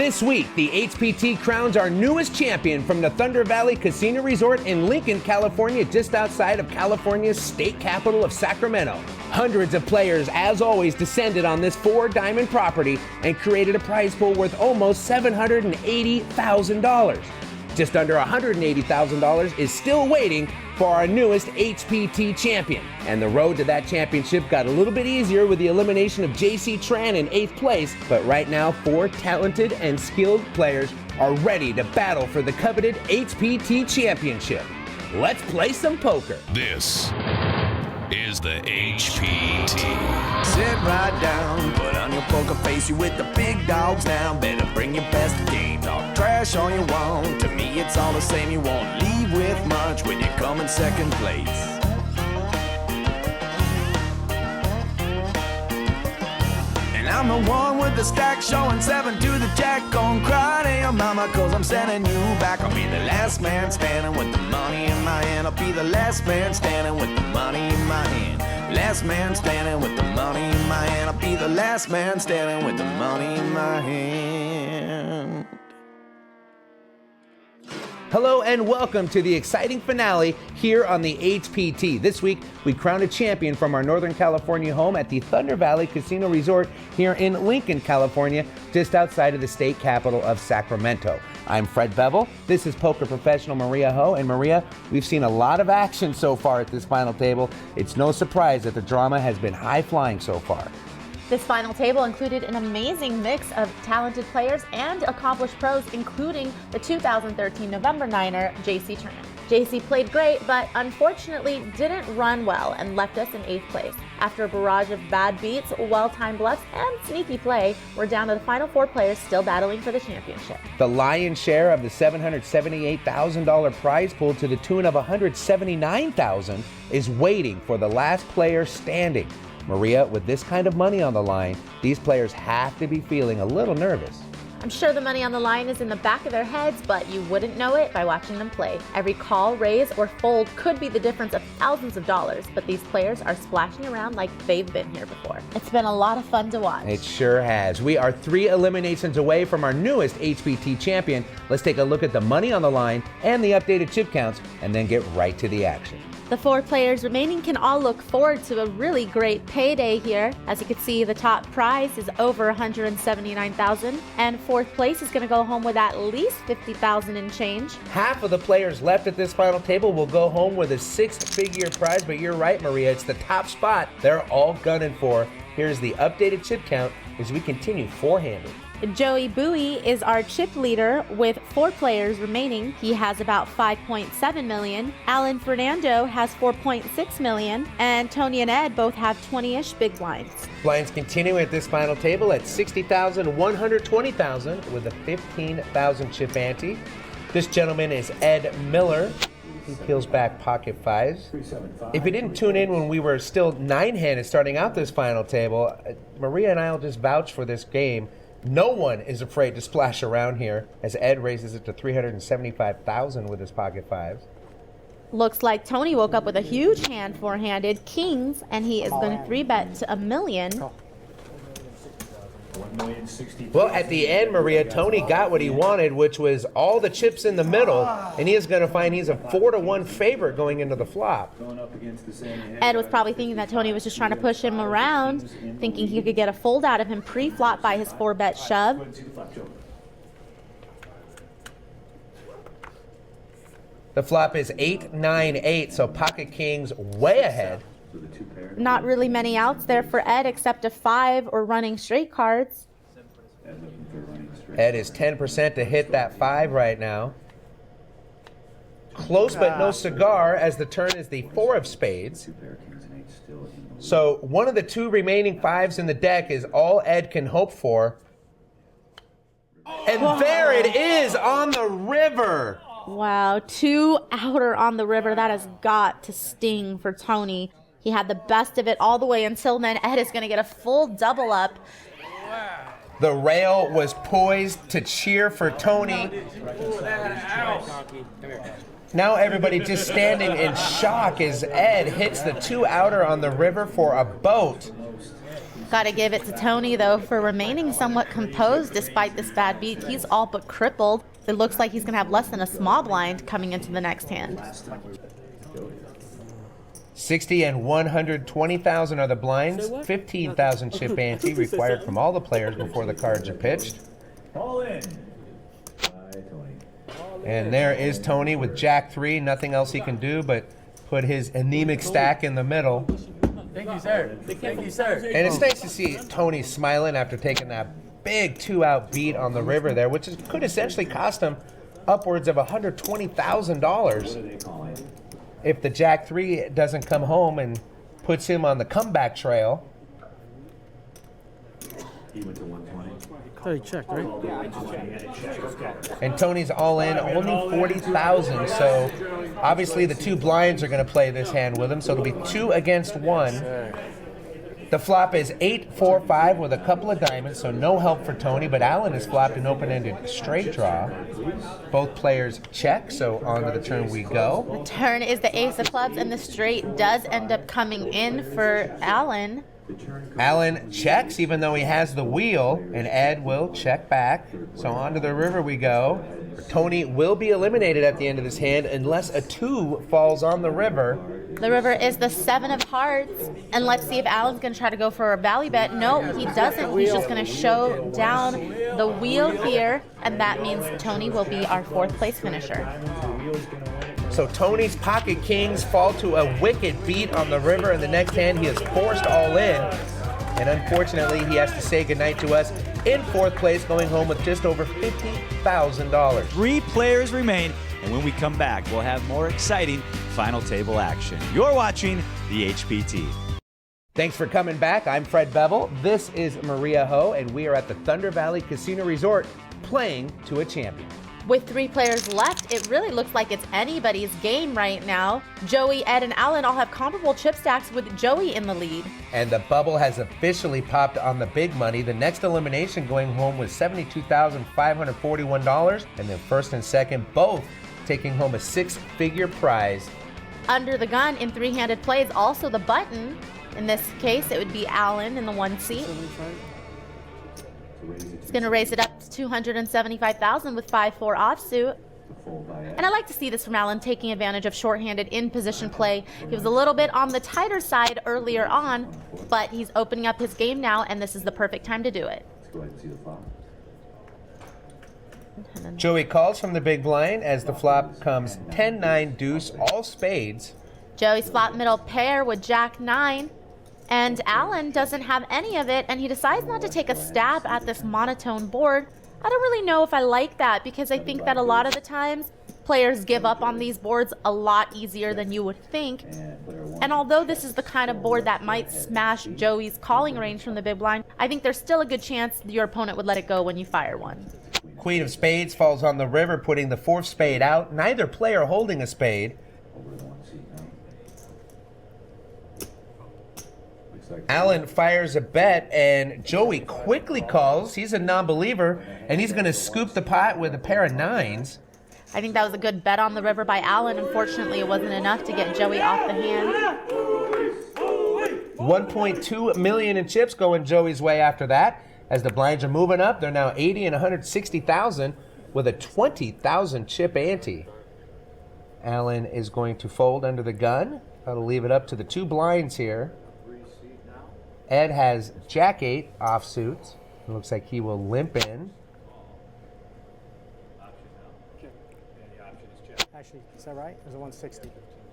This week, the HPT crowns our newest champion from the Thunder Valley Casino Resort in Lincoln, California, just outside of California's state capital of Sacramento. Hundreds of players, as always, descended on this four-diamond property and created a prize pool worth almost $780,000. Just under $180,000 is still waiting for our newest HPT champion. And the road to that championship got a little bit easier with the elimination of JC Tran in 8th place. But right now, 4 talented and skilled players are ready to battle for the coveted HPT championship. Let's play some poker. This is the HPT. Sit right down, put on your poker face, you with the big dogs now. Better bring your best game, talk trash all you want. To me it's all the same, you won't leave with much when you come in second place. And I'm the one with the stack showing 7 to the jack. Gon' cry to your mama cause I'm sending you back. I'll be the last man standing with the money in my hand. I'll be the last man standing with the money in my hand. Last man standing with the money in my hand. I'll be the last man standing with the money in my hand. Hello and welcome to the exciting finale here on the HPT. This week, we crowned a champion from our Northern California home at the Thunder Valley Casino Resort here in Lincoln, California, just outside of the state capital of Sacramento. I'm Fred Bevel. This is poker professional Maria Ho. And Maria, we've seen a lot of action so far at this final table. It's no surprise that the drama has been high-flying so far. This final table included an amazing mix of talented players and accomplished pros, including the 2013 November Niner, JC Tran. JC played great, but unfortunately didn't run well and left us in 8th place. After a barrage of bad beats, well-timed bluffs, and sneaky play, we're down to the final 4 players still battling for the championship. The lion's share of the $778,000 prize pool to the tune of $179,000 is waiting for the last player standing. Maria, with this kind of money on the line, these players have to be feeling a little nervous. I'm sure the money on the line is in the back of their heads, but you wouldn't know it by watching them play. Every call, raise, or fold could be the difference of thousands of dollars, but these players are splashing around like they've been here before. It's been a lot of fun to watch. It sure has. We are 3 eliminations away from our newest HPT champion. Let's take a look at the money on the line and the updated chip counts, and then get right to the action. The 4 players remaining can all look forward to a really great payday here. As you can see, the top prize is over $179,000, and 4th place is going to go home with at least $50,000 in change. Half of the players left at this final table will go home with a 6-figure prize, but you're right, Maria, it's the top spot they're all gunning for. Here's the updated chip count as we continue four-handed. Joey Bowie is our chip leader with 4 players remaining. He has about $5.7 million. Alan Fernando has $4.6 million. And Tony and Ed both have 20-ish big blinds. Blinds continue at this final table at $60,000, $120,000 with a $15,000 chip ante. This gentleman is Ed Miller. He peels back pocket fives. If you didn't tune in when we were still 9-handed starting out this final table, Maria and I will just vouch for this game. No one is afraid to splash around here as Ed raises it to $375,000 with his pocket fives. Looks like Tony woke up with a huge hand four-handed, kings, and he is going to 3-bet to $1 million. Well, at the end, Maria, Tony got what he wanted, which was all the chips in the middle, and he is going to find he's a 4-1 favorite going into the flop. Ed was probably thinking that Tony was just trying to push him around, thinking he could get a fold out of him pre-flop by his 4-bet shove. The flop is 8-9-8, so pocket kings way ahead. Not really many outs there for Ed except a 5 or running straight cards. Ed is 10% to hit that 5 right now. Close but no cigar as the turn is the 4 of spades. So one of the 2 remaining 5s in the deck is all Ed can hope for. And there it is on the river. Wow, 2 outer on the river. That has got to sting for Tony. He had the best of it all the way until then. Ed is going to get a full double up. The rail was poised to cheer for Tony. Now everybody just standing in shock as Ed hits the 2 outer on the river for a boat. Gotta give it to Tony, though, for remaining somewhat composed despite this bad beat. He's all but crippled. It looks like he's going to have less than a small blind coming into the next hand. 60 and 120,000 are the blinds. 15,000 chip ante required from all the players before the cards are pitched. All in. And there is Tony with Jack 3. Nothing else he can do but put his anemic stack in the middle. Thank you, sir. Thank you, sir. And it's nice to see Tony smiling after taking that big 2-out beat on the river there, which could essentially cost him upwards of $120,000 if the Jack 3 doesn't come home and puts him on the comeback trail. He went to 120. I thought he checked, right? And Tony's all in, only 40,000. So obviously the two blinds are going to play this hand with him. So it'll be 2 against 1. The flop is 8-4-5 with a couple of diamonds, so no help for Tony. But Alan has flopped an open-ended straight draw. Both players check, so on to the turn we go. The turn is the ace of clubs, and the straight does end up coming in for Alan. Alan checks even though he has the wheel, and Ed will check back. So on to the river we go. Tony will be eliminated at the end of this hand unless a 2 falls on the river. The river is the 7 of hearts, and let's see if Alan's going to try to go for a value bet. No, he doesn't. He's just going to show down the wheel here, and that means Tony will be our 4th place finisher. So Tony's pocket kings fall to a wicked beat on the river. In the next hand, he is forced all in. And unfortunately, he has to say goodnight to us in 4th place, going home with just over $50,000. 3 players remain, and when we come back, we'll have more exciting final table action. You're watching the HPT. Thanks for coming back. I'm Fred Bevel. This is Maria Ho, and we are at the Thunder Valley Casino Resort playing to a champion. With 3 players left, it really looks like it's anybody's game right now. Joey, Ed, and Alan all have comparable chip stacks with Joey in the lead. And the bubble has officially popped on the big money. The next elimination going home with $72,541, and then first and second both taking home a 6-figure prize. Under the gun in 3-handed play is also the button. In this case, it would be Alan in the 1 seat. It's going to raise it up to $275,000 with 5-4 offsuit. And I like to see this from Alan, taking advantage of shorthanded in position play. He was a little bit on the tighter side earlier on, but he's opening up his game now, and this is the perfect time to do it. Joey calls from the big blind as the flop comes 10-9 deuce, all spades. Joey's flop middle pair with Jack 9. And Alan doesn't have any of it, and he decides not to take a stab at this monotone board. I don't really know if I like that, because I think that a lot of the times players give up on these boards a lot easier than you would think. And although this is the kind of board that might smash Joey's calling range from the big blind, I think there's still a good chance your opponent would let it go when you fire one. Queen of spades falls on the river, putting the 4th spade out. Neither player holding a spade. Alan fires a bet, and Joey quickly calls. He's a non-believer, and he's going to scoop the pot with a pair of 9s. I think that was a good bet on the river by Alan. Unfortunately, it wasn't enough to get Joey off the hand. $1.2 million in chips going Joey's way after that. As the blinds are moving up, they're now 80 and 160,000 with a 20,000 chip ante. Alan is going to fold under the gun. That'll leave it up to the 2 blinds here. Ed has Jack 8 offsuit. It looks like he will limp in. Actually, is that right? Or is it 160?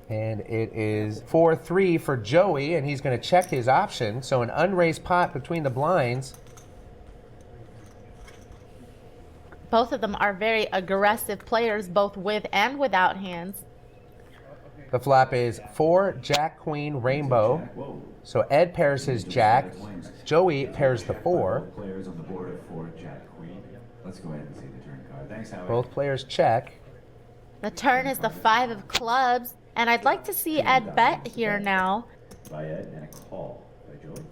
And it is 4-3 for Joey, and he's going to check his option. So an unraised pot between the blinds. Both of them are very aggressive players, both with and without hands. The flop is 4 Jack Queen Rainbow. So Ed pairs his Jack. Joey pairs the 4. Players on the board of 4 Jack Queen. Let's go ahead and see the turn card. Thanks, Howard. Both players check. The turn is the 5 of clubs, and I'd like to see Ed bet here now. By Ed and a call by Joey.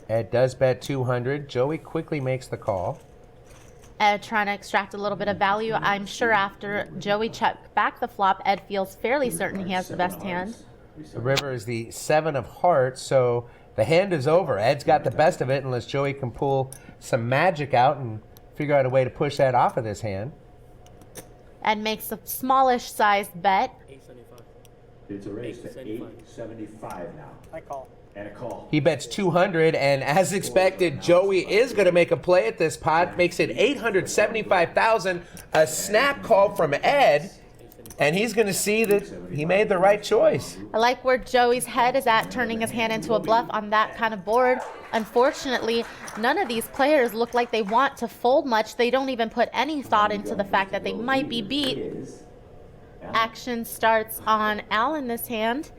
Ed does bet 200. Joey quickly makes the call. Ed trying to extract a little bit of value. I'm sure after Joey checked back the flop, Ed feels fairly certain he has the best hand. The river is the 7 of hearts, so The hand is over. Ed's got the best of it unless Joey can pull some magic out and figure out a way to push that off of this hand. Ed makes a smallish sized bet. 875. It's a race to 875 now. I call. And a call. He bets 200, and as expected, Joey is going to make a play at this pot. Makes it 875,000. A snap call from Ed, and he's going to see that he made the right choice. I like where Joey's head is at, turning his hand into a bluff on that kind of board. Unfortunately, none of these players look like they want to fold much. They don't even put any thought into the fact that they might be beat. Action starts on Alan this hand.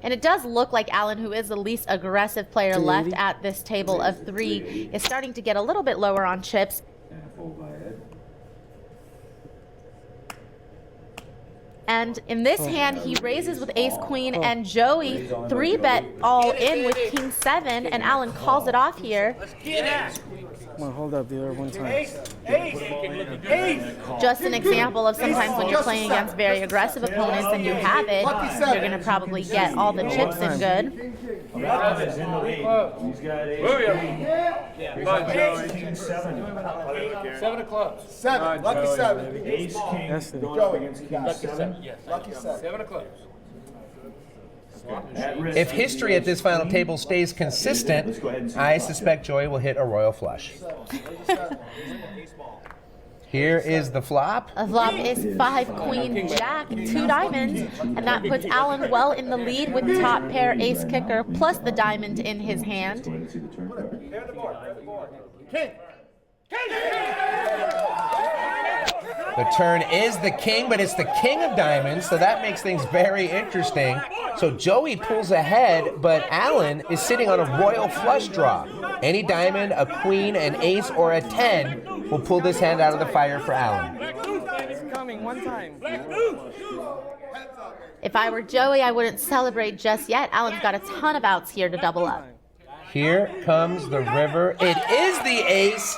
And it does look like Alan, who is the least aggressive player left at this table of 3, is starting to get a little bit lower on chips. And a fold by Ed. And in this hand, he raises with ace-queen, and Joey 3-bet all in with king-7, and Alan calls it off here. Come on, hold up, dealer, one time. Just an example of sometimes when you're playing against very aggressive opponents and you have it, you're going to probably get all the chips in good. He's got ace king, 7. 7 of clubs. 7, lucky 7. Ace king That's the going against king 7. Lucky 7. 7 of clubs. If history at this final table stays consistent, I suspect Joey will hit a royal flush. Here is the flop. The flop is 5 queen jack, 2 diamonds, and that puts Alan well in the lead with top pair ace kicker plus the diamond in his hand. The turn is the king, but it's the king of diamonds, so that makes things very interesting. So Joey pulls ahead, but Alan is sitting on a royal flush draw. Any diamond, a queen, an ace, or a 10 will pull this hand out of the fire for Alan. It's coming one time. If I were Joey, I wouldn't celebrate just yet. Alan's got a ton of outs here to double up. Here comes the river. It is the ace.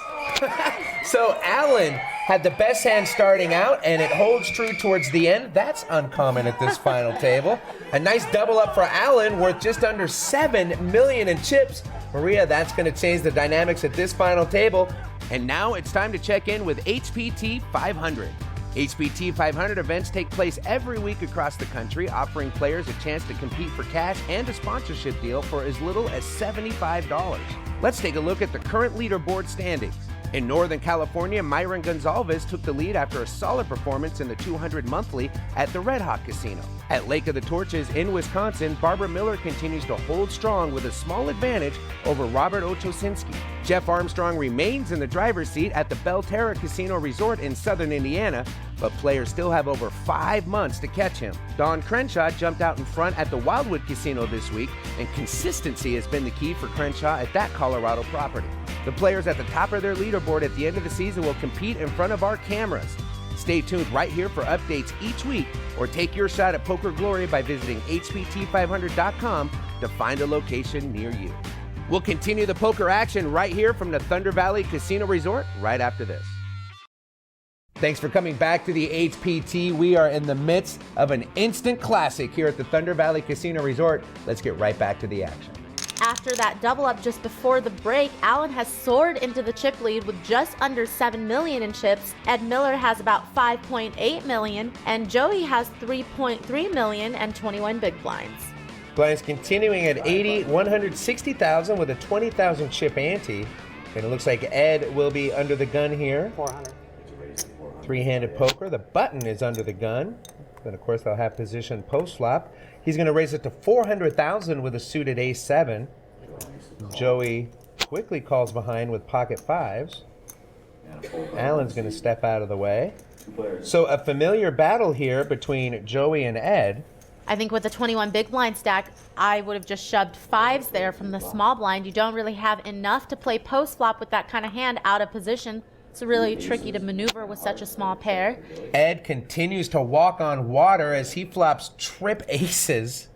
So Alan had the best hand starting out, and it holds true towards the end. That's uncommon at this final table. A nice double up for Alan, worth just under $7 million in chips. Maria, that's going to change the dynamics at this final table. And now it's time to check in with HPT 500. HPT 500 events take place every week across the country, offering players a chance to compete for cash and a sponsorship deal for as little as $75. Let's take a look at the current leaderboard standings. In Northern California, Myron Gonzalez took the lead after a solid performance in the 200 monthly at the Red Hawk Casino. At Lake of the Torches in Wisconsin, Barbara Miller continues to hold strong with a small advantage over Robert Ochocinski. Jeff Armstrong remains in the driver's seat at the Belterra Casino Resort in southern Indiana, but players still have over 5 months to catch him. Don Crenshaw jumped out in front at the Wildwood Casino this week, and consistency has been the key for Crenshaw at that Colorado property. The players at the top of their leaderboard at the end of the season will compete in front of our cameras. Stay tuned right here for updates each week, or take your shot at Poker Glory by visiting hpt500.com to find a location near you. We'll continue the poker action right here from the Thunder Valley Casino Resort right after this. Thanks for coming back to the HPT. We are in the midst of an instant classic here at the Thunder Valley Casino Resort. Let's get right back to the action. After that double up just before the break, Alan has soared into the chip lead with just under $7 million in chips. Ed Miller has about $5.8 million, and Joey has $3.3 million and 21 big blinds. Blinds continuing at 160,000 with a 20,000 chip ante. And it looks like Ed will be under the gun here. 400. Three-handed poker. The button is under the gun. Then, of course, they'll have position post-flop. He's going to raise it to 400,000 with a suited ace-7. Joey quickly calls behind with pocket fives. Alan's going to step out of the way. So a familiar battle here between Joey and Ed. I think with the 21 big blind stack, I would have just shoved fives there from the small blind. You don't really have enough to play post-flop with that kind of hand out of position. It's really tricky to maneuver with such a small pair. Ed continues to walk on water as he flops trip aces.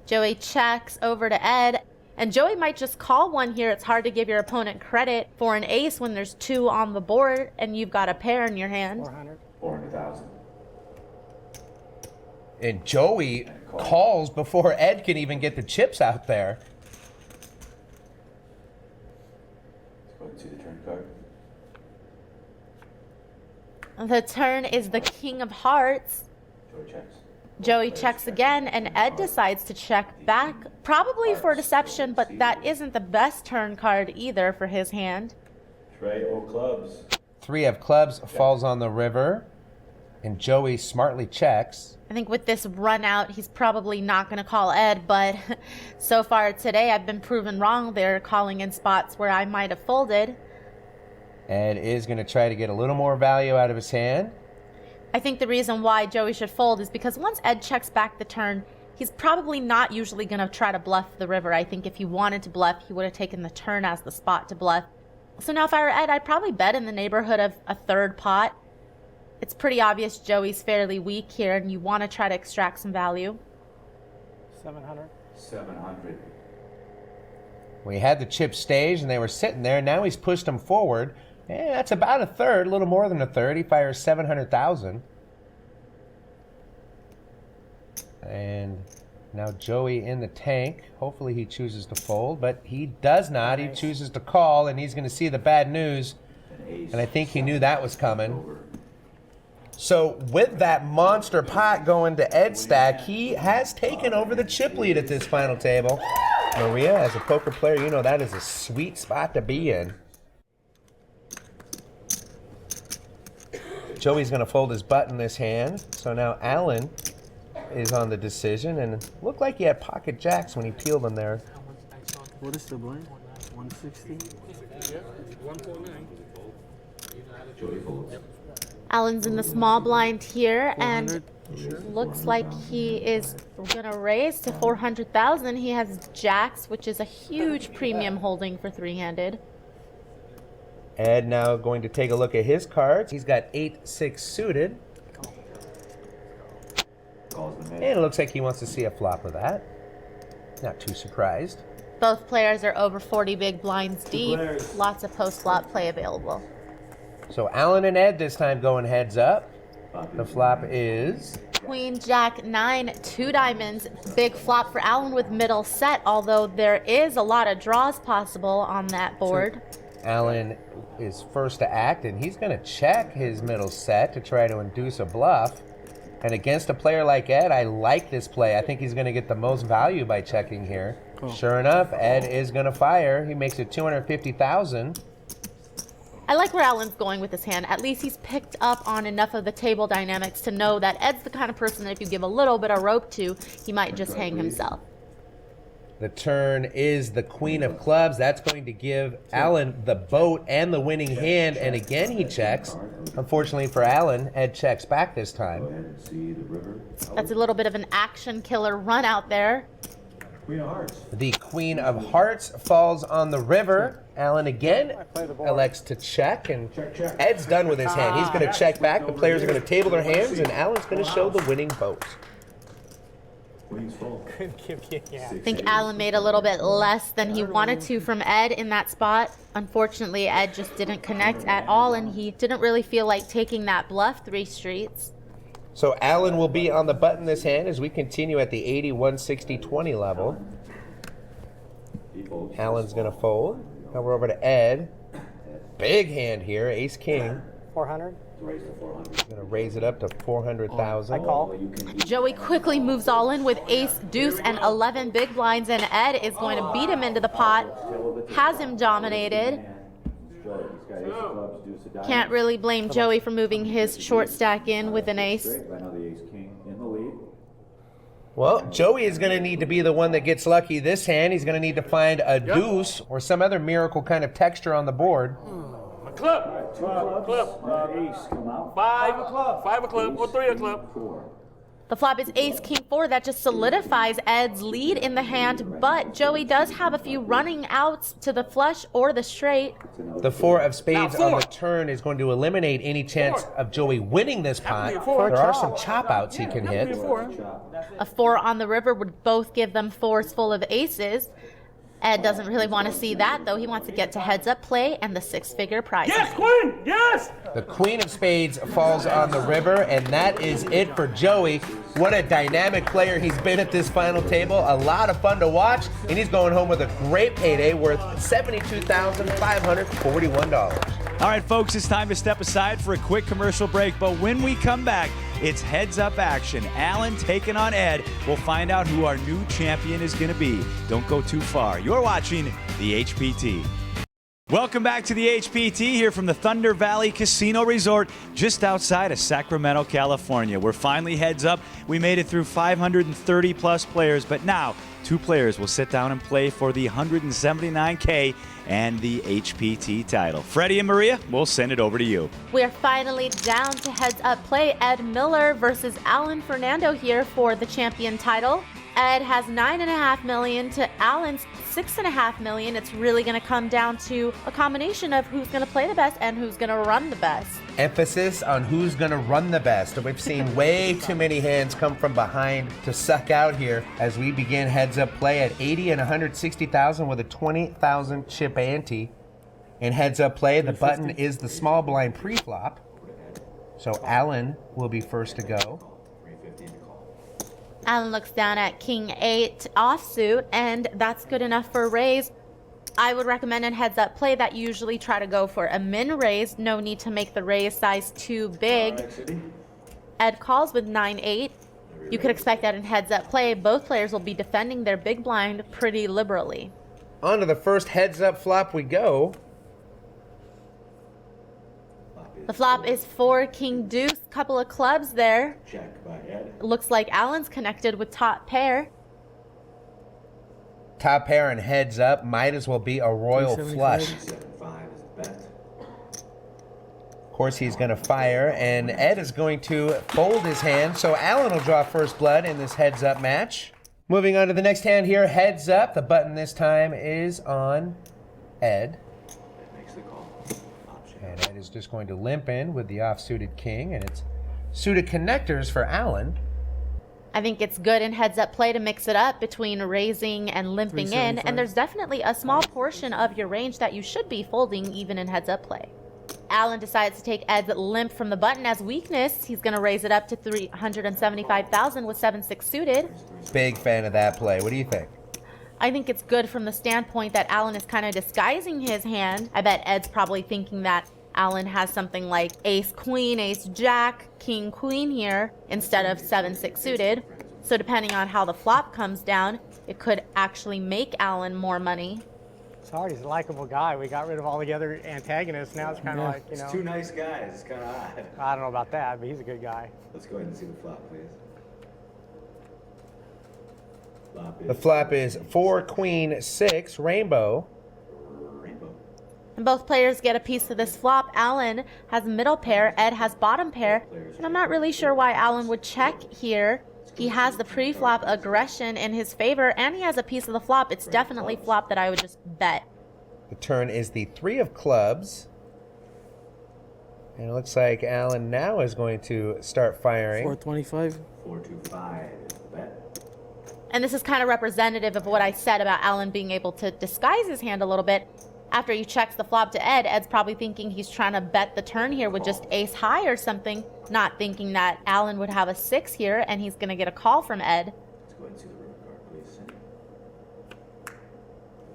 Joey checks over to Ed, and Joey might just call one here. It's hard to give your opponent credit for an ace when there's 2 on the board and you've got a pair in your hand. 400. 400,000. And Joey calls before Ed can even get the chips out there. Let's go ahead and see the turn card. The turn is the King of Hearts. Joey checks. Joey checks again, and Ed decides to check back, probably for deception, but that isn't the best turn card either for his hand. Trey O clubs. 3 of clubs falls on the river, and Joey smartly checks. I think with this run out, he's probably not going to call Ed, but so far today I've been proven wrong. They're calling in spots where I might have folded. Ed is going to try to get a little more value out of his hand. I think the reason why Joey should fold is because once Ed checks back the turn, he's probably not usually going to try to bluff the river. I think if he wanted to bluff, he would have taken the turn as the spot to bluff. So now if I were Ed, I'd probably bet in the neighborhood of a third pot. It's pretty obvious Joey's fairly weak here, and you want to try to extract some value. 700. 700. We had the chip staged, and they were sitting there. Now he's pushed them forward. That's about a third, a little more than a third. He fires 700,000. And now Joey in the tank. Hopefully he chooses to fold, but he does not. He chooses to call, and he's going to see the bad news. And I think he knew that was coming. So with that monster pot going to Ed stack, he has taken over the chip lead at this final table. Maria, as a poker player, you know that is a sweet spot to be in. Joey's going to fold his butt in this hand. So now Alan is on the decision, and it looked like he had pocket jacks when he peeled them there. What is the blind? 160? Yeah, 149. Joey folds. Alan's in the small blind here, 400? and looks like he is gonna raise to 400,000. He has jacks, which is a huge premium holding for three-handed. Ed now going to take a look at his cards. He's got 8-6 suited, Calls the and man. it looks like he wants to see a flop of that. Not too surprised. Both players are over 40 big blinds deep. Lots of post-flop play available. So Alan and Ed this time going heads up. The flop is Queen, Jack, 9, 2 diamonds. Big flop for Alan with middle set, although there is a lot of draws possible on that board. Alan is first to act, and he's going to check his middle set to try to induce a bluff. And against a player like Ed, I like this play. I think he's going to get the most value by checking here. Sure enough, Ed is going to fire. He makes it 250,000. I like where Alan's going with his hand. At least he's picked up on enough of the table dynamics to know that Ed's the kind of person that if you give a little bit of rope to, he might just hang himself. The turn is the Queen of Clubs. That's going to give Alan the boat and the winning hand. And again, he checks. Unfortunately for Alan, Ed checks back this Go time. ahead and see the river. That's a little bit of an action killer run out there. Queen of hearts. The Queen of Hearts falls on the river. Alan again elects to check, and Ed's done with his hand. He's going to check back. The players are going to table their hands, and Alan's going to show the winning boat. Queen's full. I think Alan made a little bit less than he wanted to from Ed in that spot. Unfortunately, Ed just didn't connect at all, and he didn't really feel like taking that bluff 3 streets. So Alan will be on the button this hand as we continue at the 80, 160, 20 level. He folds. Alan's going to fold. Now we're over to Ed. Big hand here, ace king. 400? Raise to 400. Going to raise it up to 400,000. I call. You can Joey quickly moves all in with ace, deuce, and 11 big blinds, and Ed is going to beat him into the pot, has him dominated. He's got ace of clubs, deuce of diamonds. Can't really blame Joey for moving his short stack in with an ace. Right now the ace king in the lead. Well, Joey is going to need to be the one that gets lucky this hand. He's going to need to find a deuce or some other miracle kind of texture on the board. My club. Club. Ace come out. 5 a club or 3 a club. 4. The flop is ace, king, 4. That just solidifies Ed's lead in the hand, but Joey does have a few running outs to the flush or the straight. The 4 of spades Now, 4. on the turn is going to eliminate any chance 4. of Joey winning this pot. be a 4. There are some chop outs he can hit. A 4 on the river would both give them 4s full of aces. Ed doesn't really want to see that, though. He wants to get to heads up play and the six-figure prize. Yes, Queen! Yes! The Queen of Spades falls on the river, and that is it for Joey. What a dynamic player he's been at this final table. A lot of fun to watch, and he's going home with a great payday worth $72,541. All right, folks, it's time to step aside for a quick commercial break, but when we come back, it's heads-up action. Alan taking on Ed. We'll find out who our new champion is going to be. Don't go too far. You're watching the HPT. Welcome back to the HPT here from the Thunder Valley Casino Resort just outside of Sacramento, California. We're finally heads up. We made it through 530-plus players, but now 2 players will sit down and play for the $179K and the HPT title. Freddie and Maria, we'll send it over to you. We're finally down to heads up play. Ed Miller versus Alan Fernando here for the champion title. Ed has $9.5 million to Alan's $6.5 million. It's really going to come down to a combination of who's going to play the best and who's going to run the best. Emphasis on who's going to run the best. We've seen way too many hands come from behind to suck out here as we begin heads up play at 80 and 160,000 with a 20,000 chip ante. In heads up play, the button is the small blind pre-flop. So Alan will be first to go. Alan looks down at King 8 offsuit, and that's good enough for a raise. I would recommend in heads up play that you usually try to go for a min raise. No need to make the raise size too big. Ed calls with 9-8. You could expect that in heads up play, both players will be defending their big blind pretty liberally. On to the first heads up flop we go. The flop is 4 King Deuce, couple of clubs there. Check by Ed. Looks like Alan's connected with top pair. Top pair and heads up might as well be a royal flush. 7-5 is the bet. Of course, he's going to fire, and Ed is going to fold his hand, so Alan will draw first blood in this heads up match. Moving on to the next hand here, heads up. The button this time is on Ed. Makes the call. And Ed is just going to limp in with the off-suited king, and it's suited connectors for Alan. I think it's good in heads up play to mix it up between raising and limping in, and there's definitely a small portion of your range that you should be folding even in heads up play. Alan decides to take Ed's limp from the button as weakness. He's going to raise it up to 375,000 with 7-6 suited. Big fan of that play. What do you think? I think it's good from the standpoint that Alan is kind of disguising his hand. I bet Ed's probably thinking that Alan has something like ace-queen, ace-jack, king-queen here instead of 7-6 suited. So depending on how the flop comes down, it could actually make Alan more money. Sorry, he's a likable guy. We got rid of all the other antagonists. Now it's kind of like, you know. It's 2 nice guys. It's kind of odd. I don't know about that, but he's a good guy. Let's go ahead and see the flop, please. The flop is 4 queen 6 rainbow. And both players get a piece of this flop. Alan has middle pair, Ed has bottom pair, and I'm not really sure why Alan would check here. He has the pre-flop aggression in his favor, and he has a piece of the flop. It's definitely flop that I would just bet. The turn is the 3 of clubs. And it looks like Alan now is going to start firing. 425. 425 is the bet. And this is kind of representative of what I said about Alan being able to disguise his hand a little bit. After he checks the flop to Ed, Ed's probably thinking he's trying to bet the turn here with just ace high or something, not thinking that Alan would have a 6 here and he's going to get a call from Ed. Let's go ahead and see the river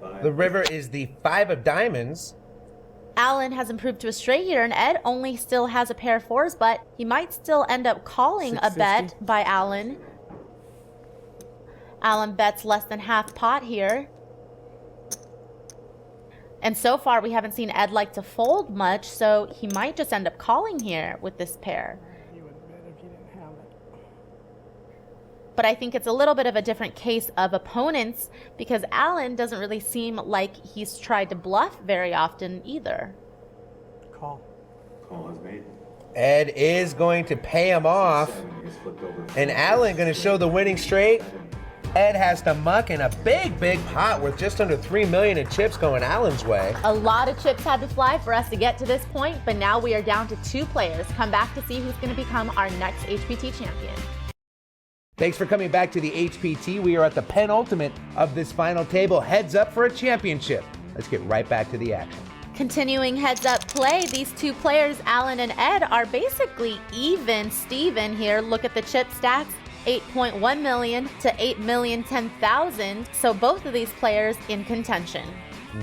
card, please. The river is the 5 of diamonds. Alan has improved to a straight here, and Ed only still has a pair of 4s, but he might still end up calling a bet by Alan. Alan bets less than half pot here. And so far, we haven't seen Ed like to fold much, so he might just end up calling here with this pair. You would bet if you didn't have it. But I think it's a little bit of a different case of opponents because Alan doesn't really seem like he's tried to bluff very often either. Call. Call is made. Ed is going to pay him off. And Alan going to show the winning straight. Ed has to muck in a big, big pot with just under $3 million in chips going Alan's way. A lot of chips had to fly for us to get to this point, but now we are down to 2 players. Come back to see who's going to become our next HPT champion. Thanks for coming back to the HPT. We are at the penultimate of this final table. Heads up for a championship. Let's get right back to the action. Continuing heads up play, these two players, Alan and Ed, are basically even Steven here. Look at the chip stats, 8.1 million to 8,010,000. So both of these players in contention.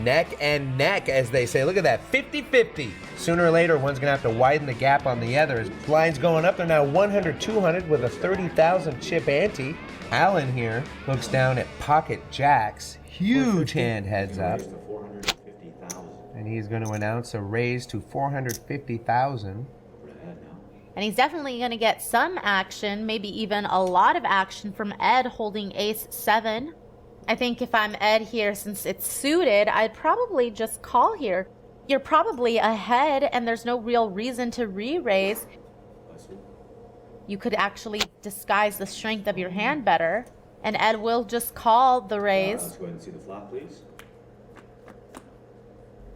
Neck and neck, as they say. Look at that, 50-50. Sooner or later, one's gonna have to widen the gap on the others. Blinds going up, they're now 100-200 with a 30,000 chip ante. Alan here looks down at pocket jacks. Huge hand heads up. And he's going to announce a raise to 450,000. And he's definitely going to get some action, maybe even a lot of action from Ed holding ace-7. I think if I'm Ed here, since it's suited, I'd probably just call here. You're probably ahead and there's no real reason to re-raise. You could actually disguise the strength of your hand better. And Ed will just call the raise. Let's go ahead and see the flop, please.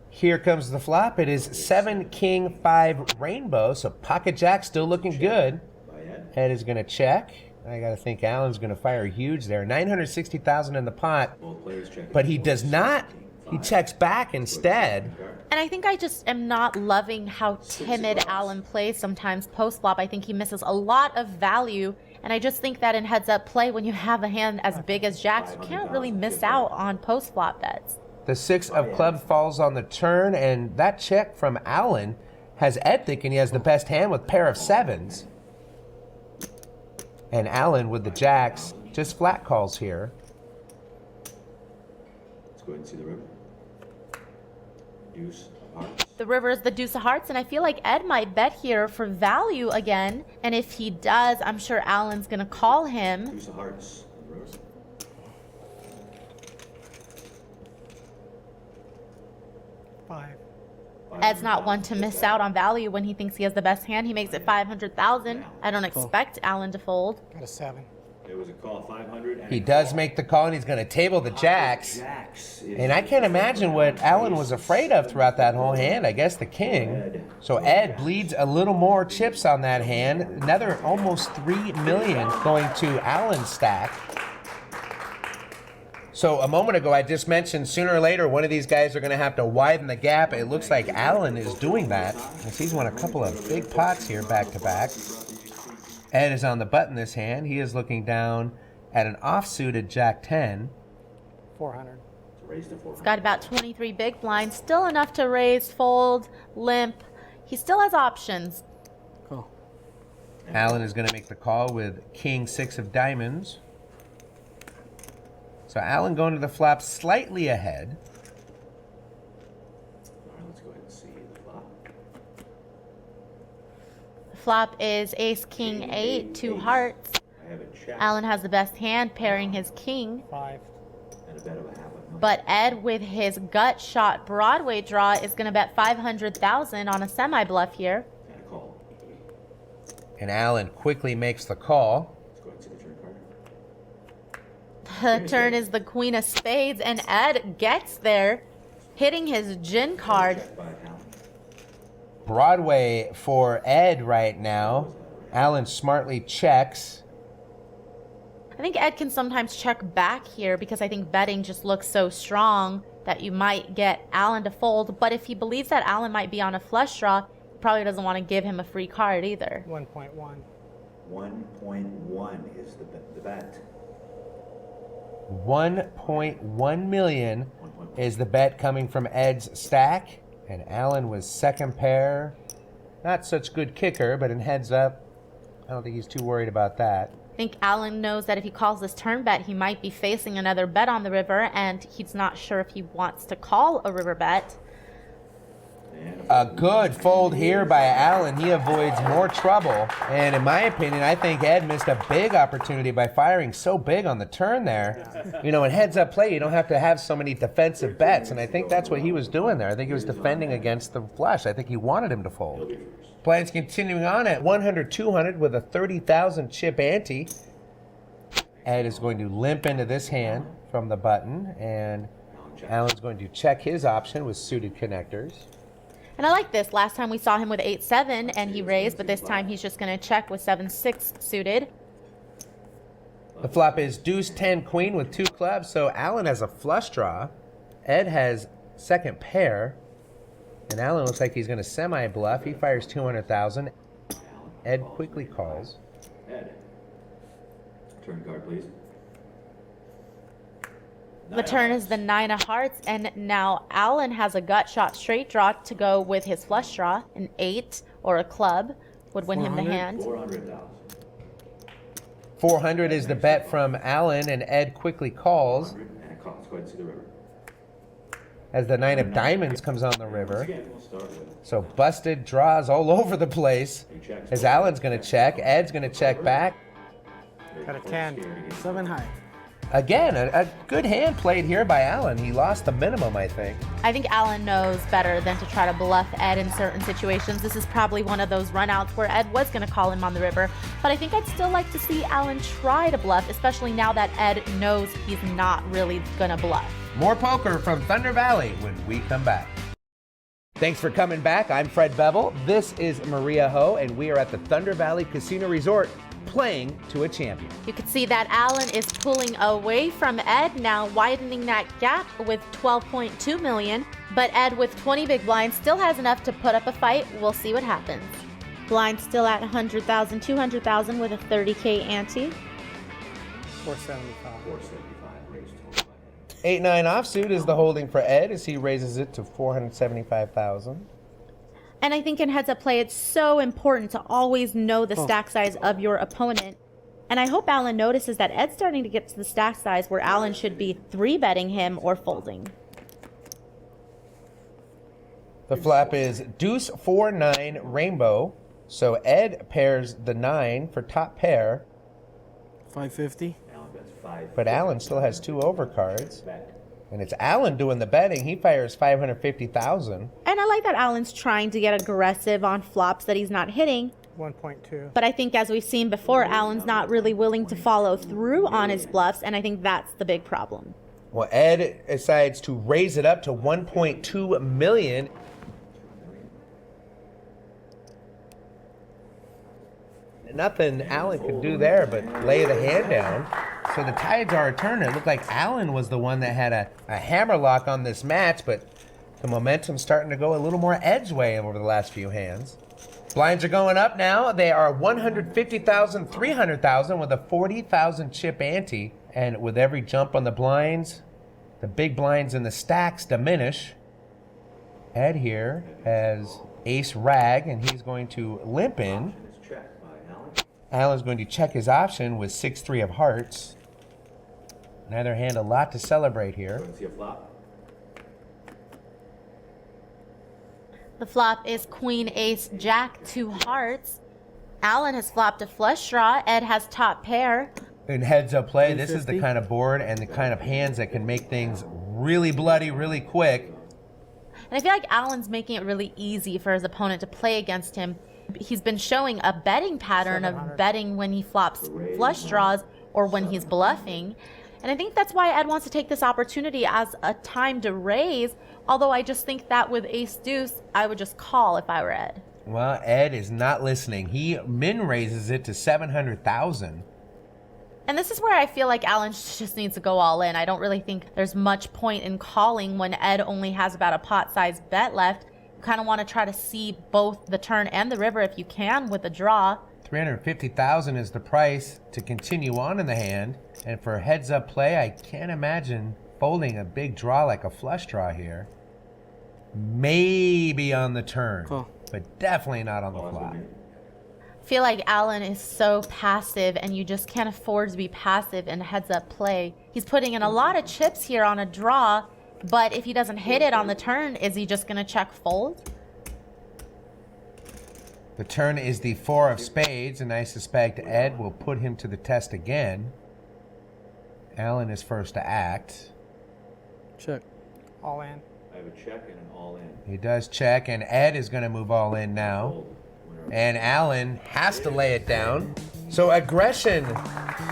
Here comes the flop. It is 7 king 5 rainbow, so pocket jack still looking good. Ed is going to check. I got to think Alan's going to fire huge there. 960,000 in the pot, but he does not. He checks back instead. And I think I just am not loving how timid Alan plays sometimes post-flop. I think he misses a lot of value. And I just think that in heads-up play, when you have a hand as big as jacks, you can't really miss out on post-flop bets. The 6 of clubs falls on the turn, and that check from Alan has Ed thinking he has the best hand with pair of 7s. And Alan with the jacks just flat calls here. Let's go ahead and see the river. Deuce of hearts. The river is the deuce of hearts, and I feel like Ed might bet here for value again. And if he does, I'm sure Alan's going to call him. Deuce of hearts. Rose. 5. Ed's not one to miss out on value when he thinks he has the best hand. He makes it 500,000. I don't expect Alan to fold. Got a 7. It was a call, 500. He does make the call, and he's going to table the jacks. And I can't imagine what Alan was afraid of throughout that whole hand. I guess the king. So Ed bleeds a little more chips on that hand. Another almost 3 million going to Alan's stack. So a moment ago, I just mentioned sooner or later, one of these guys are going to have to widen the gap. It looks like Alan is doing that, as he's won a couple of big pots here back to back. Ed is on the button this hand. He is looking down at an offsuited Jack 10. 400. He's got about 23 big blinds. Still enough to raise, fold, limp. He still has options. Cool. Alan is going to make the call with King 6 of diamonds. So Alan going to the flop slightly ahead. All right, let's go ahead and see the flop. The flop is ace, king, 8, 2 hearts. I have a check. Alan has the best hand, pairing his king. 5. And a bet of a half a million. But Ed, with his gut shot Broadway draw, is going to bet 500,000 on a semi-bluff here. And a call. And Alan quickly makes the call. Let's go ahead and see the turn card. The turn is the queen of spades, and Ed gets there, hitting his gin card. Check by Alan. Broadway for Ed right now. Alan smartly checks. I think Ed can sometimes check back here because I think betting just looks so strong that you might get Alan to fold. But if he believes that Alan might be on a flush draw, he probably doesn't want to give him a free card either. 1.1. 1.1 is the bet. 1.1 million is the bet coming from Ed's stack. And Alan was second pair. Not such good kicker, but in heads up, I don't think he's too worried about that. I think Alan knows that if he calls this turn bet, he might be facing another bet on the river, and he's not sure if he wants to call a river bet. A good fold here by Alan. He avoids more trouble. And in my opinion, I think Ed missed a big opportunity by firing so big on the turn there. You know, in heads-up play, you don't have to have so many defensive bets, and I think that's what he was doing there. I think he was defending against the flush. I think he wanted him to fold. Blinds continuing on at 100-200 with a 30,000 chip ante. Ed is going to limp into this hand from the button, and Alan's going to check his option with suited connectors. And I like this. Last time we saw him with 8-7 and he raised, but this time he's just going to check with 7-6 suited. The flop is deuce 10 queen with 2 clubs, so Alan has a flush draw. Ed has second pair, and Alan looks like he's going to semi-bluff. He fires 200,000. Ed quickly calls. Ed, turn card, please. The turn is the 9 of hearts, and now Alan has a gut shot straight draw to go with his flush draw. An 8 or a club would win him the hand. 400,000. 400 is the bet from Alan, and Ed quickly calls And it calls. Go ahead and see the river. as the 9 of diamonds comes on the river. Again, we'll start with So busted draws all over the place. As Alan's going to check, Ed's going to check back. Got a 10. 7 high. Again, a good hand played here by Alan. He lost the minimum, I think. I think Alan knows better than to try to bluff Ed in certain situations. This is probably one of those runouts where Ed was going to call him on the river. But I think I'd still like to see Alan try to bluff, especially now that Ed knows he's not really going to bluff. More poker from Thunder Valley when we come back. Thanks for coming back. I'm Fred Bevel. This is Maria Ho, and we are at the Thunder Valley Casino Resort playing to a champion. You can see that Alan is pulling away from Ed, now widening that gap with 12.2 million. But Ed with 20 big blinds still has enough to put up a fight. We'll see what happens. Blind still at 100,000, 200,000 with a 30K ante. 475. 475 raised total. 8-9 offsuit is the holding for Ed as he raises it to 475,000. And I think in heads-up play, it's so important to always know the stack size of your opponent. And I hope Alan notices that Ed's starting to get to the stack size where Alan should be 3-betting him or folding. The flop is deuce 4-9 rainbow. So Ed pairs the 9 for top pair, 550. Alan bets 5. but Alan still has 2 overcards. And it's Alan doing the betting. He fires 550,000. And I like that Alan's trying to get aggressive on flops that he's not hitting. 1.2. But I think as we've seen before, Alan's not really willing to follow through on his bluffs, and I think that's the big problem. Well, Ed decides to raise it up to 1.2 million. Nothing Alan could do there but lay the hand down. So the tides are turning. It looked like Alan was the one that had a hammerlock on this match, but the momentum's starting to go a little more Ed's way over the last few hands. Blinds are going up now. They are 150,000, 300,000 with a 40,000 chip ante. And with every jump on the blinds, the big blinds and the stacks diminish. Ed here has ace rag, and he's going to limp in. Alan's going to check his option with 6-3 of hearts. Neither hand a lot to celebrate here. See a flop? The flop is queen, ace, jack, 2 hearts. Alan has flopped a flush draw. Ed has top pair. In heads up play, this is the kind of board and the kind of hands that can make things really bloody really quick. And I feel like Alan's making it really easy for his opponent to play against him. He's been showing a betting pattern of betting when he flops flush draws or when he's bluffing. And I think that's why Ed wants to take this opportunity as a time to raise. Although I just think that with ace deuce, I would just call if I were Ed. Well, Ed is not listening. He min raises it to 700,000. And this is where I feel like Alan just needs to go all in. I don't really think there's much point in calling when Ed only has about a pot-sized bet left. You kind of want to try to see both the turn and the river if you can with a draw. 350,000 is the price to continue on in the hand. And for heads up play, I can't imagine folding a big draw like a flush draw here. Maybe on the turn, but definitely not on the flop. I feel like Alan is so passive, and you just can't afford to be passive in heads-up play. He's putting in a lot of chips here on a draw, but if he doesn't hit it on the turn, is he just going to check fold? The turn is the 4 of spades, and I suspect Ed will put him to the test again. Alan is first to act. Check. All in. I have a check and an all in. He does check, and Ed is going to move all in now. And Alan has to lay it down. So aggression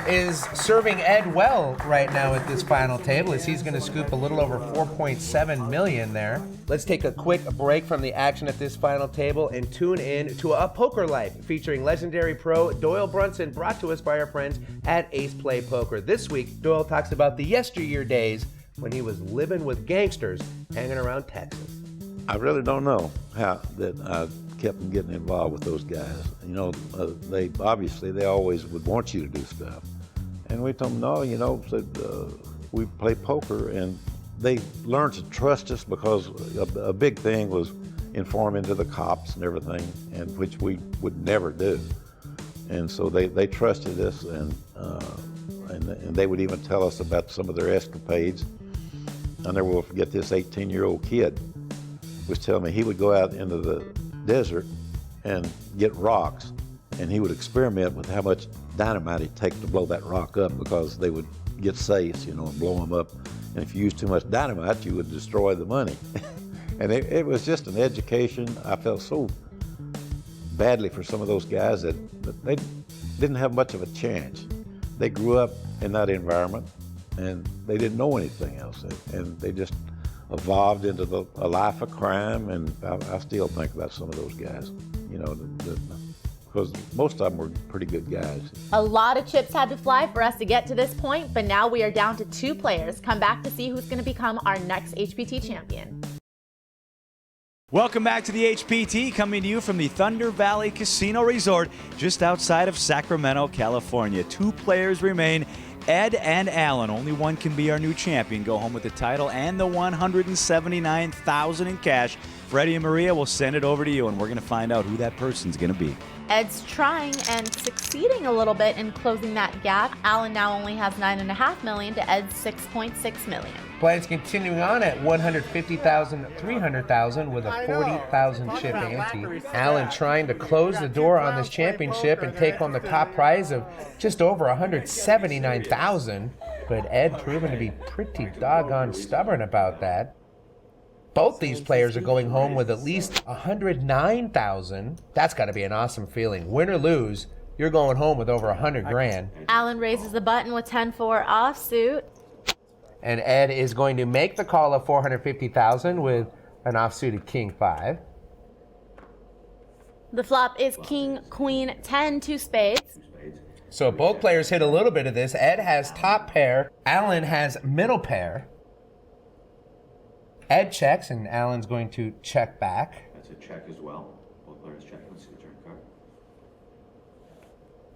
is serving Ed well right now at this final table, as he's going to scoop a little over 4.7 million there. Let's take a quick break from the action at this final table and tune in to A Poker Life featuring legendary pro Doyle Brunson, brought to us by our friends at Ace Play Poker. This week, Doyle talks about the yesteryear days when he was living with gangsters hanging around Texas. I really don't know how that I kept them getting involved with those guys. You know, they always would want you to do stuff. And we told them, no, you know, we play poker, and they learned to trust us because a big thing was informing to the cops and everything, and which we would never do. And so they trusted us, and they would even tell us about some of their escapades. I never will forget this 18-year-old kid was telling me he would go out into the desert and get rocks, and he would experiment with how much dynamite it'd take to blow that rock up, because they would get safes, you know, and blow them up. And if you used too much dynamite, you would destroy the money. And it was just an education. I felt so badly for some of those guys that they didn't have much of a chance. They grew up in that environment, and they didn't know anything else, and they just evolved into a life of crime. And I still think about some of those guys, you know, because most of them were pretty good guys. A lot of chips had to fly for us to get to this point, but now we are down to 2 players. Come back to see who's going to become our next HPT champion. Welcome back to the HPT, coming to you from the Thunder Valley Casino Resort just outside of Sacramento, California. 2 players remain, Ed and Alan. Only one can be our new champion, go home with the title and the $179,000 in cash. Freddie and Maria will send it over to you, and we're going to find out who that person's going to be. Ed's trying and succeeding a little bit in closing that gap. Alan now only has $9.5 million to Ed's $6.6 million. Blinds continuing on at $150,000, $300,000 with a 40,000 chip ante. Allen trying to close the door on this championship and take home the top prize of just over $179,000, but Ed proven to be pretty doggone stubborn about that. Both these players are going home with at least $109,000. That's got to be an awesome feeling. Win or lose, you're going home with over $100,000. Alan raises the button with 10-4 offsuit. And Ed is going to make the call of $450,000 with an offsuited King 5. The flop is King, Queen, 10, 2 spades. So both players hit a little bit of this. Ed has top pair. Alan has middle pair. Ed checks, and Alan's going to check back. That's a check as well. Both players check. Let's see the turn card.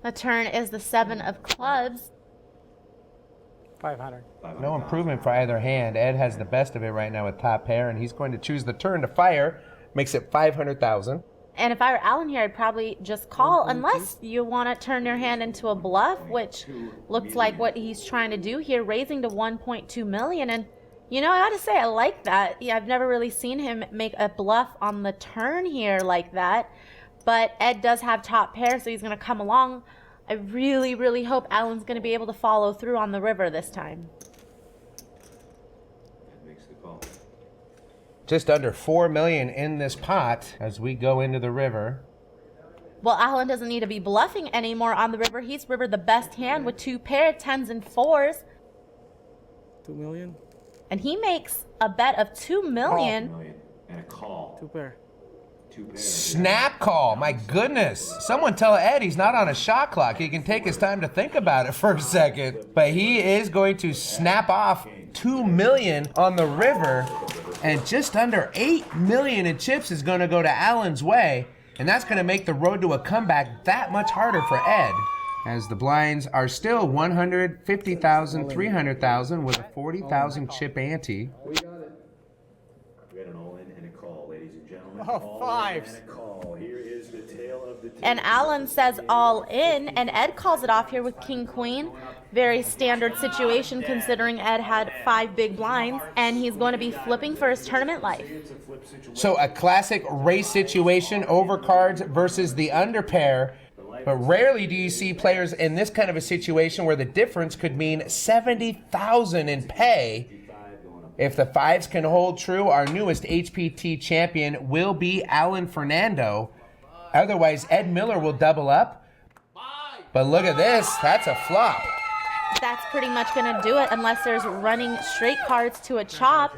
The turn is the 7 of clubs. 500. No improvement for either hand. Ed has the best of it right now with top pair, and he's going to choose the turn to fire. Makes it $500,000. And if I were Alan here, I'd probably just call, unless you want to turn your hand into a bluff, which looks like what he's trying to do here, raising to $1.2 million. And you know, I gotta say, I like that. Yeah, I've never really seen him make a bluff on the turn here like that. But Ed does have top pair, so he's gonna come along. I really, really hope Alan's gonna be able to follow through on the river this time. That makes the call. Just under $4 million in this pot as we go into the river. Well, Alan doesn't need to be bluffing anymore on the river. He's rivered the best hand with 2 pair, 10s and 4s. $2 million. And he makes a bet of $2 million. And a call. 2 pair. 2 pairs. Snap call, my goodness. Someone tell Ed he's not on a shot clock. He can take his time to think about it for a second. But he is going to snap off $2 million on the river. And just under $8 million in chips is going to go to Alan's way. And that's going to make the road to a comeback that much harder for Ed, as the blinds are still $150,000, $300,000 with a 40,000 chip ante. We got it. We got an all-in and a call, ladies and gentlemen. Oh, 5s. And a call. Here is the tale of the tape. And Alan says all in, and Ed calls it off here with King Queen. Very standard situation considering Ed had 5 big blinds, and he's going to be flipping for his tournament life. So a classic race situation, overcards versus the underpair. But rarely do you see players in this kind of a situation where the difference could mean $70,000 in pay. If the 5s can hold true, our newest HPT champion will be Alan Fernando. Otherwise, Ed Miller will double up. But look at this. That's a flop. That's pretty much going to do it unless there's running straight cards to a chop.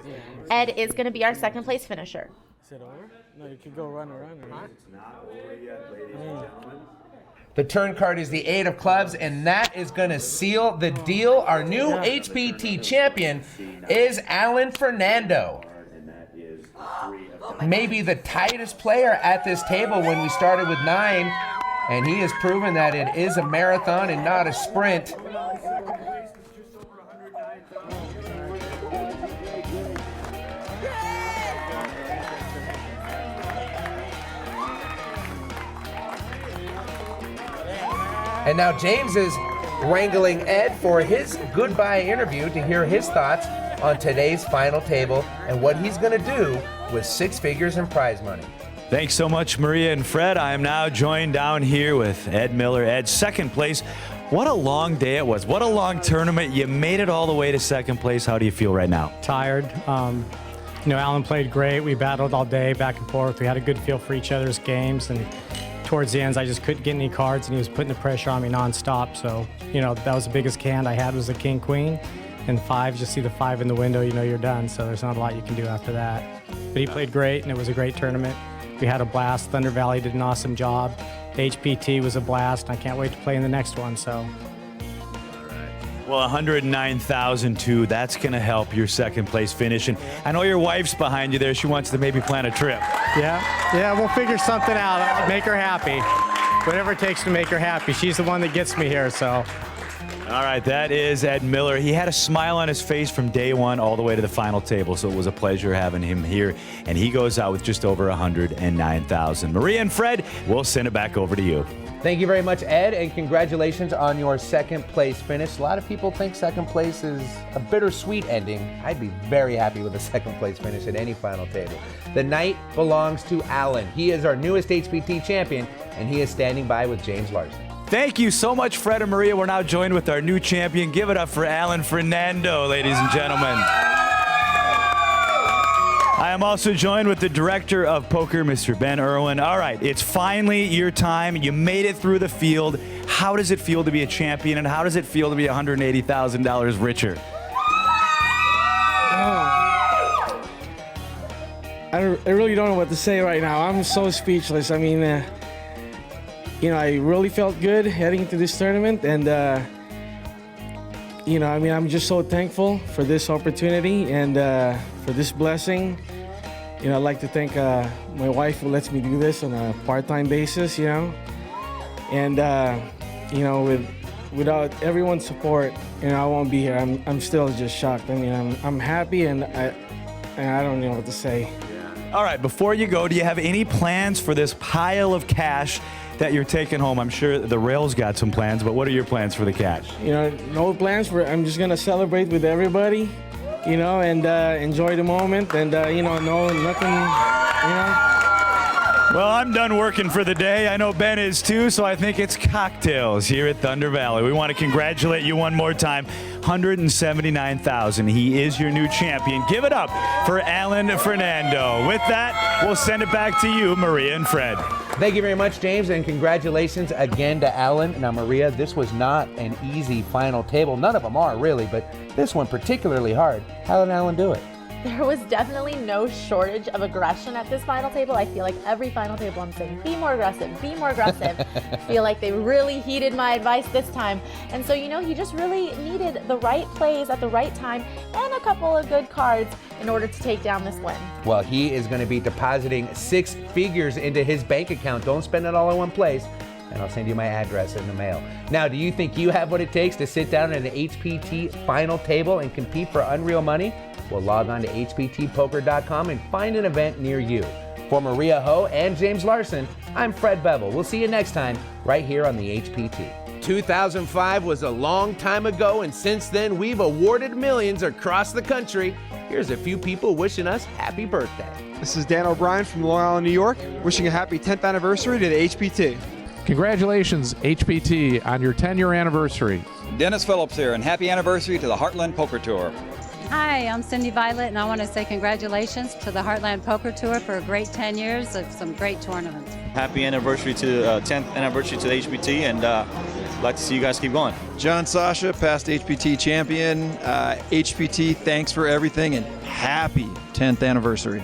Ed is going to be our second place finisher. Is it over? No, you could go run around. The turn card is the 8 of clubs, and that is going to seal the deal. Our new HPT champion is Alan Fernando. Maybe the tightest player at this table when we started with 9, and he has proven that it is a marathon and not a sprint. And now James is wrangling Ed for his goodbye interview to hear his thoughts on today's final table and what he's going to do with 6 figures in prize money. Thanks so much, Maria and Fred. I am now joined down here with Ed Miller. Ed, second place. What a long day it was. What a long tournament. You made it all the way to second place. How do you feel right now? Tired. Alan played great. We battled all day, back and forth. We had a good feel for each other's games, and towards the ends, I just couldn't get any cards, and he was putting the pressure on me nonstop. So, that was the biggest hand I had was the king, queen, and 5. Just see the 5 in the window, you're done. So there's not a lot you can do after that. But he played great, and it was a great tournament. We had a blast. Thunder Valley did an awesome job. The HPT was a blast. I can't wait to play in the next one. So. Well, 109,000 too. That's going to help your second place finish. And I know your wife's behind you there. She wants to maybe plan a trip. Yeah, we'll figure something out. I'll make her happy. Whatever it takes to make her happy. She's the one that gets me here, so. All right, that is Ed Miller. He had a smile on his face from day one all the way to the final table, so it was a pleasure having him here. And he goes out with just over 109,000. Maria and Fred, we'll send it back over to you. Thank you very much, Ed, and congratulations on your second place finish. A lot of people think second place is a bittersweet ending. I'd be very happy with a second place finish at any final table. The night belongs to Alan. He is our newest HPT champion, and he is standing by with James Larson. Thank you so much, Fred and Maria. We're now joined with our new champion. Give it up for Alan Fernando, ladies and gentlemen. I am also joined with the director of poker, Mr. Ben Irwin. All right, it's finally your time. You made it through the field. How does it feel to be a champion, and how does it feel to be $180,000 richer? I really don't know what to say right now. I'm so speechless. I mean, I really felt good heading into this tournament, and I'm just so thankful for this opportunity and for this blessing. I'd like to thank my wife who lets me do this on a part-time basis, and without everyone's support, I won't be here. I'm still just shocked. I mean, I'm happy, and I don't know what to say. All right, before you go, do you have any plans for this pile of cash that you're taking home? I'm sure the Rails got some plans, but what are your plans for the cash? No plans. I'm just gonna celebrate with everybody, and enjoy the moment, and no nothing, Well, I'm done working for the day. I know Ben is too, so I think it's cocktails here at Thunder Valley. We want to congratulate you one more time. 179,000. He is your new champion. Give it up for Alan Fernando. With that, we'll send it back to you, Maria and Fred. Thank you very much, James, and congratulations again to Alan. Now, Maria, this was not an easy final table. None of them are, really, but this one particularly hard. How did Alan do it? There was definitely no shortage of aggression at this final table. I feel like every final table I'm saying, be more aggressive, be more aggressive. I feel like they really heeded my advice this time. And so, he just really needed the right plays at the right time and a couple of good cards in order to take down this win. Well, he is going to be depositing 6 figures into his bank account. Don't spend it all in one place, and I'll send you my address in the mail. Now, do you think you have what it takes to sit down at an HPT final table and compete for unreal money? Well, log on to hptpoker.com and find an event near you. For Maria Ho and James Larson, I'm Fred Bevel. We'll see you next time right here on the HPT. 2005 was a long time ago, and since then we've awarded millions across the country. Here's a few people wishing us happy birthday. This is Dan O'Brien from Long Island, New York, wishing a happy 10th anniversary to the HPT. Congratulations, HPT, on your 10-year anniversary. Dennis Phillips here, and happy anniversary to the Heartland Poker Tour. Hi, I'm Cindy Violet, and I want to say congratulations to the Heartland Poker Tour for a great 10 years of some great tournaments. Happy anniversary to 10th anniversary to the HPT, and like to see you guys keep going. John Sasha, past HPT champion. HPT, thanks for everything and happy 10th anniversary.